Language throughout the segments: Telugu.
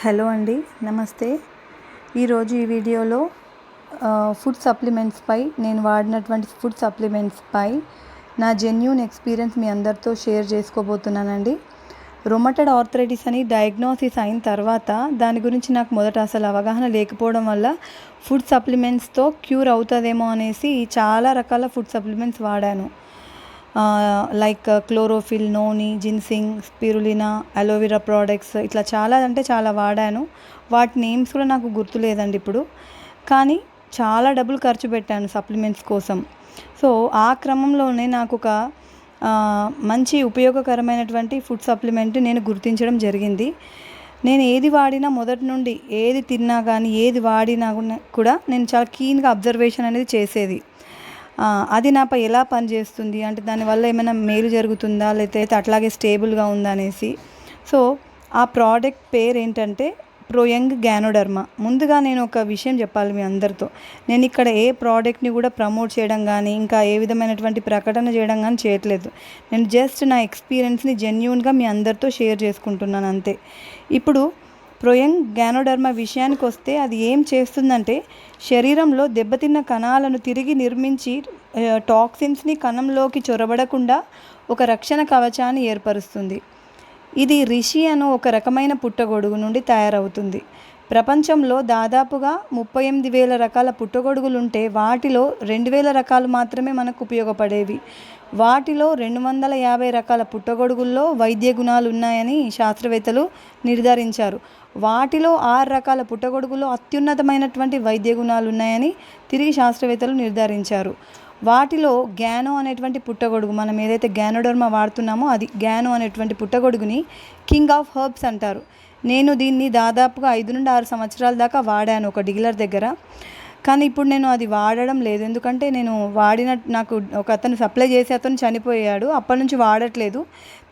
హలో అండి, నమస్తే. ఈరోజు ఈ వీడియోలో ఫుడ్ సప్లిమెంట్స్పై నేను వాడినటువంటి ఫుడ్ సప్లిమెంట్స్పై నా జెన్యూన్ ఎక్స్పీరియన్స్ మీ అందరితో షేర్ చేసుకోబోతున్నానండి. రొమటైడ్ ఆర్థరైటిస్ అని డయాగ్నోసిస్ అయిన తర్వాత దాని గురించి నాకు మొదట అసలు అవగాహన లేకపోవడం వల్ల ఫుడ్ సప్లిమెంట్స్తో క్యూర్ అవుతుందేమో అనేసి చాలా రకాల ఫుడ్ సప్లిమెంట్స్ వాడాను. Like chlorophyll, noni, ginseng, spirulina, aloe vera products, ఇట్లా చాలా వాడాను. వాటి నేమ్స్ కూడా నాకు గుర్తులేదండి ఇప్పుడు. కానీ చాలా డబ్బులు ఖర్చు పెట్టాను సప్లిమెంట్స్ కోసం. సో ఆ క్రమంలోనే నాకు ఒక మంచి ఉపయోగకరమైనటువంటి ఫుడ్ సప్లిమెంట్ నేను గుర్తించడం జరిగింది. నేను ఏది వాడినా మొదటి నుండి ఏది తిన్నా కానీ ఏది వాడినా కూడా నేను చాలా కీన్గా అబ్జర్వేషన్ అనేది చేసేది. అది నాపై ఎలా పనిచేస్తుంది, అంటే దానివల్ల ఏమైనా మేలు జరుగుతుందా లేకపోతే అట్లాగే స్టేబుల్గా ఉందా అనేసి. సో ఆ ప్రోడక్ట్ పేరు ఏంటంటే ప్రోయంగ్ గ్యానోడర్మా. ముందుగా నేను ఒక విషయం చెప్పాలి మీ అందరితో. నేను ఇక్కడ ఏ ప్రోడక్ట్ని కూడా ప్రమోట్ చేయడం కానీ ఇంకా ఏ విధమైనటువంటి ప్రకటన చేయడం కానీ చేయట్లేదు. నేను జస్ట్ నా ఎక్స్పీరియన్స్ని జెన్యూన్గా మీ అందరితో షేర్ చేసుకుంటున్నాను అంతే. ఇప్పుడు ప్రోయంగ్ గ్యానోడర్మా విషయానికి వస్తే అది ఏం చేస్తుందంటే శరీరంలో దెబ్బతిన్న కణాలను తిరిగి నిర్మించి టాక్సిన్స్ని కణంలోకి చొరబడకుండా ఒక రక్షణ కవచాన్ని ఏర్పరుస్తుంది. ఇది రిషి అను ఒక రకమైన పుట్టగొడుగు నుండి తయారవుతుంది. ప్రపంచంలో దాదాపుగా 38,000 రకాల పుట్టగొడుగులుంటే వాటిలో 2,000 రకాలు మాత్రమే మనకు ఉపయోగపడేవి. వాటిలో 250 రకాల పుట్టగొడుగుల్లో వైద్య గుణాలు ఉన్నాయని శాస్త్రవేత్తలు నిర్ధారించారు. వాటిలో 6 రకాల పుట్టగొడుగుల్లో అత్యున్నతమైనటువంటి వైద్య గుణాలు ఉన్నాయని తిరిగి శాస్త్రవేత్తలు నిర్ధారించారు. వాటిలో గ్యానో అనేటువంటి పుట్టగొడుగు, మనం ఏదైతే గ్యానోడర్మా వాడుతున్నామో అది గ్యానో అనేటువంటి పుట్టగొడుగుని కింగ్ ఆఫ్ హర్బ్స్ అంటారు. నేను దీన్ని దాదాపుగా 5 నుండి 6 సంవత్సరాల దాకా వాడాను ఒక డీలర్ దగ్గర. కానీ ఇప్పుడు నేను అది వాడడం లేదు. ఎందుకంటే నేను నాకు ఒక అతను సప్లై చేసే అతను చనిపోయాడు. అప్పటి నుంచి వాడట్లేదు.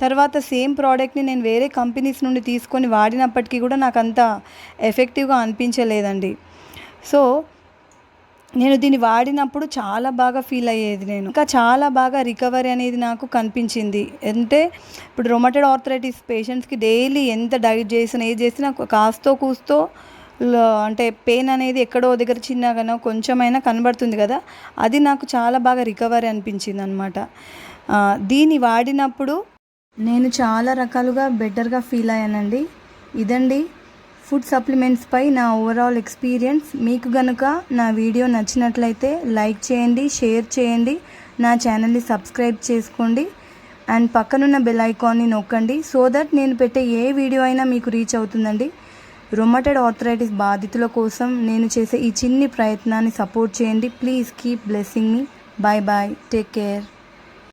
తర్వాత సేమ్ ప్రోడక్ట్ని నేను వేరే కంపెనీస్ నుండి తీసుకొని వాడినప్పటికీ కూడా నాకు అంత ఎఫెక్టివ్గా అనిపించలేదండి. సో నేను దీన్ని వాడినప్పుడు చాలా బాగా ఫీల్ అయ్యేది. నేను ఇంకా చాలా బాగా రికవరీ అనేది నాకు కనిపించింది. అంటే ఇప్పుడు రొమటైడ్ ఆర్థరైటిస్ పేషెంట్స్కి డైలీ ఎంత డైట్ చేసినా ఏది చేసినా కాస్తో కూస్తో అంటే పెయిన్ అనేది ఎక్కడో దగ్గర చిన్నగానో కొంచెమైనా కనబడుతుంది కదా, అది నాకు చాలా బాగా రికవరీ అనిపించింది అనమాట. దీన్ని వాడినప్పుడు నేను చాలా రకాలుగా బెటర్గా ఫీల్ అయ్యానండి. ఇదండి ఫుడ్ సప్లిమెంట్స్పై నా ఓవరాల్ ఎక్స్పీరియన్స్. మీకు కనుక నా వీడియో నచ్చినట్లయితే లైక్ చేయండి, షేర్ చేయండి, నా ఛానల్ని సబ్స్క్రైబ్ చేసుకోండి అండ్ పక్కనున్న బెల్ ఐకాన్ని నొక్కండి. సో దట్ నేను పెట్టే ఏ వీడియో అయినా మీకు రీచ్ అవుతుందండి. రొమటైడ్ ఆర్థరైటిస్ బాధితుల కోసం నేను చేసే ఈ చిన్ని ప్రయత్నాన్ని సపోర్ట్ చేయండి. Please keep blessing me. Bye bye, take care.